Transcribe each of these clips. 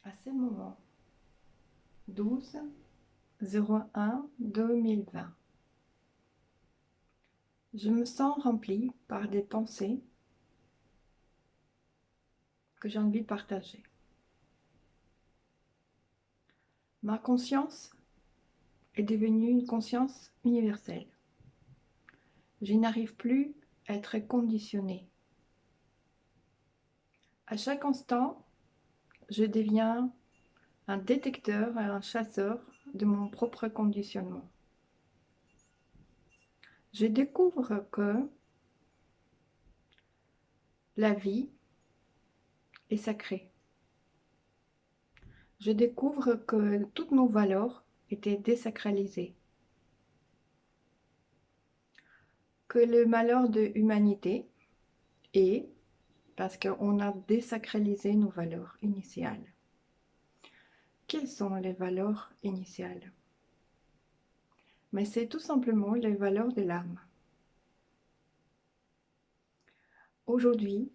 À ce moment, 12/01/2020, je me sens remplie par des pensées que j'ai envie de partager. Ma conscience est devenue une conscience universelle. Je n'arrive plus à être conditionnée. À chaque instant, je deviens un détecteur et un chasseur de mon propre conditionnement. Je découvre que la vie est sacrée. Je découvre que toutes nos valeurs étaient désacralisées. Que le malheur de l'humanité est parce qu'on a désacralisé nos valeurs initiales. Quelles sont les valeurs initiales? Mais c'est tout simplement les valeurs de l'âme. Aujourd'hui,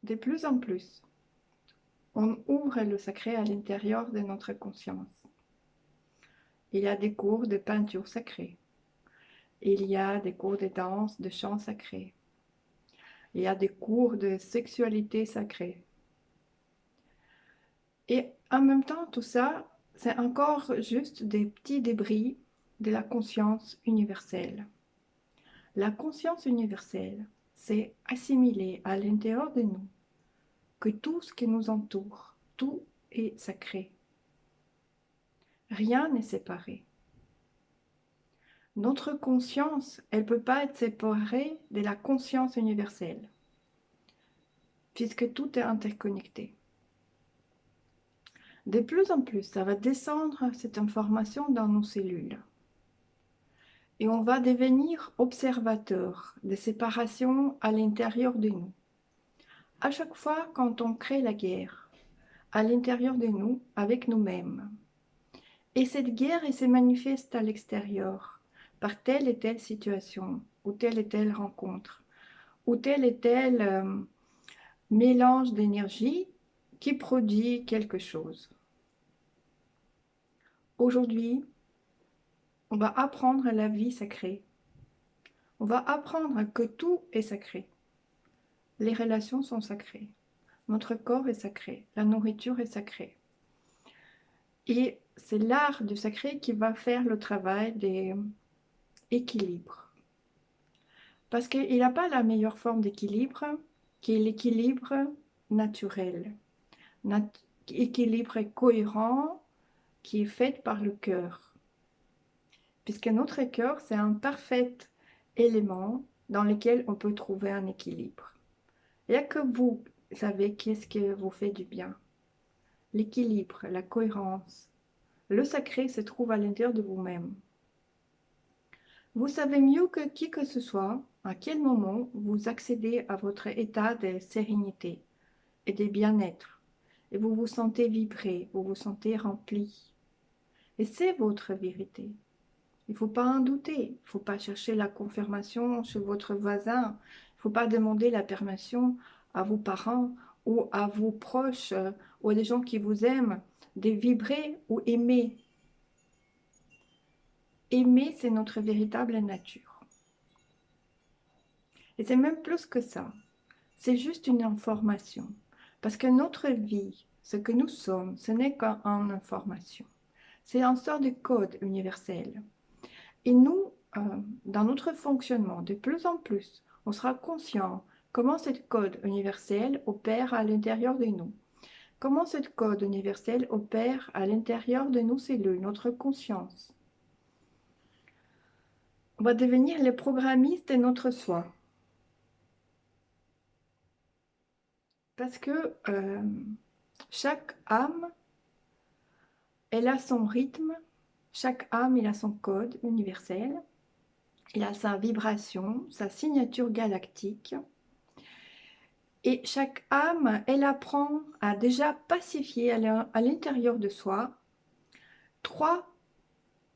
de plus en plus, on ouvre le sacré à l'intérieur de notre conscience. Il y a des cours de peinture sacrée. Il y a des cours de danse, de chant sacré. Il y a des cours de sexualité sacrée. Et en même temps, tout ça, c'est encore juste des petits débris de la conscience universelle. La conscience universelle, c'est assimiler à l'intérieur de nous que tout ce qui nous entoure, tout est sacré. Rien n'est séparé. Notre conscience, elle ne peut pas être séparée de la conscience universelle, puisque tout est interconnecté. De plus en plus, ça va descendre cette information dans nos cellules. Et on va devenir observateur des séparations à l'intérieur de nous. À chaque fois quand on crée la guerre, à l'intérieur de nous, avec nous-mêmes. Et cette guerre, elle se manifeste à l'extérieur, par telle et telle situation, ou telle et telle rencontre, ou tel et tel mélange d'énergie qui produit quelque chose. Aujourd'hui, on va apprendre la vie sacrée. On va apprendre que tout est sacré. Les relations sont sacrées. Notre corps est sacré. La nourriture est sacrée. Et c'est l'art du sacré qui va faire le travail des équilibres. Parce qu'il n'a pas la meilleure forme d'équilibre, qui est l'équilibre naturel. Équilibre cohérent qui est fait par le cœur. Puisque notre cœur, c'est un parfait élément dans lequel on peut trouver un équilibre. Il n'y a que vous savez qu'est-ce que vous fait du bien. L'équilibre, la cohérence. Le sacré se trouve à l'intérieur de vous-même. Vous savez mieux que qui que ce soit à quel moment vous accédez à votre état de sérénité et de bien-être. Et vous vous sentez vibrer, vous vous sentez rempli. Et c'est votre vérité. Il ne faut pas en douter. Il ne faut pas chercher la confirmation chez votre voisin. Il ne faut pas demander la permission à vos parents ou à vos proches ou à des gens qui vous aiment de vibrer ou aimer. Aimer, c'est notre véritable nature. Et c'est même plus que ça. C'est juste une information. Parce que notre vie, ce que nous sommes, ce n'est qu'une information. C'est une sorte de code universel. Et nous, dans notre fonctionnement, de plus en plus, on sera conscient comment ce code universel opère à l'intérieur de nous. Comment ce code universel opère à l'intérieur de nos cellules, notre conscience. On va devenir les programmistes de notre soi. Parce que chaque âme, elle a son rythme, chaque âme, il a son code universel, il a sa vibration, sa signature galactique. Et chaque âme, elle apprend à déjà pacifier à l'intérieur de soi 3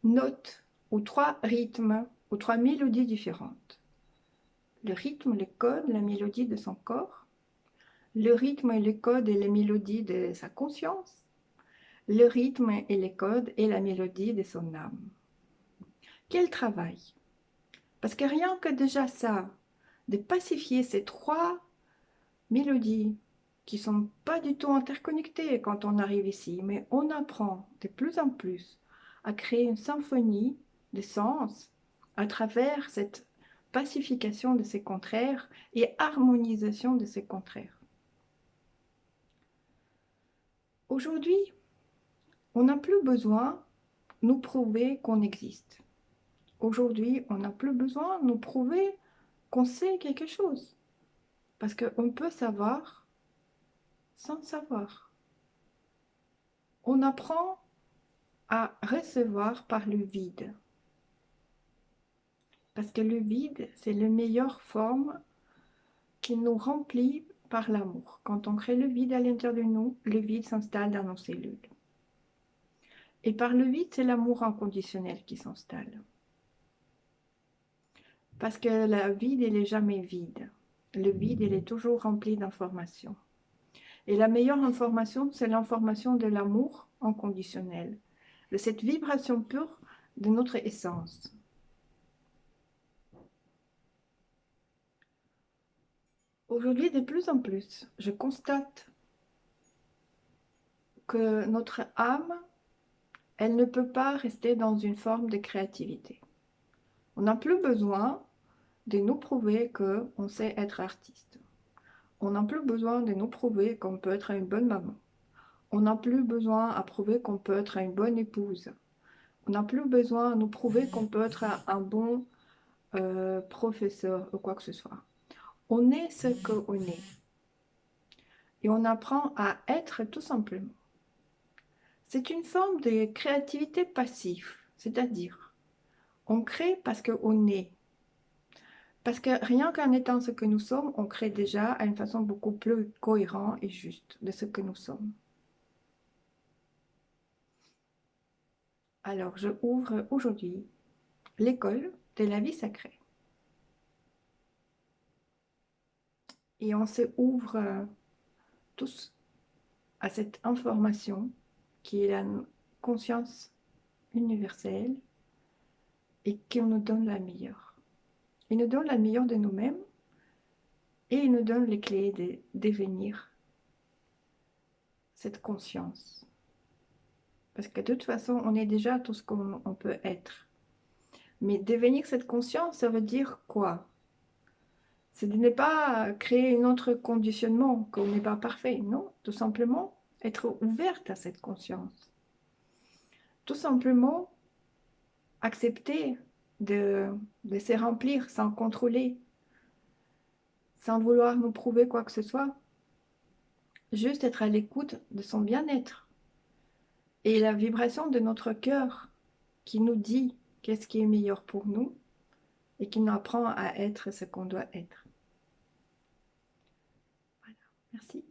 notes ou 3 rythmes ou 3 mélodies différentes. Le rythme, le code, la mélodie de son corps, le rythme et les codes et les mélodies de sa conscience, le rythme et les codes et la mélodie de son âme. Quel travail! Parce que rien que déjà ça, de pacifier ces trois mélodies qui ne sont pas du tout interconnectées quand on arrive ici, mais on apprend de plus en plus à créer une symphonie de sens à travers cette pacification de ces contraires et harmonisation de ces contraires. Aujourd'hui, on n'a plus besoin de nous prouver qu'on existe. Aujourd'hui, on n'a plus besoin de nous prouver qu'on sait quelque chose. Parce qu'on peut savoir sans savoir. On apprend à recevoir par le vide. Parce que le vide, c'est la meilleure forme qui nous remplit par l'amour. Quand on crée le vide à l'intérieur de nous, le vide s'installe dans nos cellules. Et par le vide, c'est l'amour inconditionnel qui s'installe. Parce que le vide, il n'est jamais vide. Le vide, il est toujours rempli d'informations. Et la meilleure information, c'est l'information de l'amour inconditionnel, de cette vibration pure de notre essence. Aujourd'hui, de plus en plus, je constate que notre âme, elle ne peut pas rester dans une forme de créativité. On n'a plus besoin de nous prouver qu'on sait être artiste. On n'a plus besoin de nous prouver qu'on peut être une bonne maman. On n'a plus besoin à prouver qu'on peut être une bonne épouse. On n'a plus besoin à nous prouver qu'on peut être un bon professeur ou quoi que ce soit. On est ce qu'on est. Et on apprend à être tout simplement. C'est une forme de créativité passive, c'est-à-dire on crée parce qu'on est. Parce que rien qu'en étant ce que nous sommes, on crée déjà à une façon beaucoup plus cohérente et juste de ce que nous sommes. Alors, je ouvre aujourd'hui l'école de la vie sacrée. Et on se ouvre tous à cette information qui est la conscience universelle et qui nous donne la meilleure. Il nous donne la meilleure de nous-mêmes et il nous donne les clés de devenir cette conscience. Parce que de toute façon, on est déjà tout ce qu'on peut être. Mais devenir cette conscience, ça veut dire quoi? C'est de ne pas créer un autre conditionnement, qu'on n'est pas parfait. Non, tout simplement être ouverte à cette conscience. Tout simplement accepter de se remplir sans contrôler, sans vouloir nous prouver quoi que ce soit. Juste être à l'écoute de son bien-être. Et la vibration de notre cœur qui nous dit qu'est-ce qui est meilleur pour nous et qui nous apprend à être ce qu'on doit être. Voilà, merci.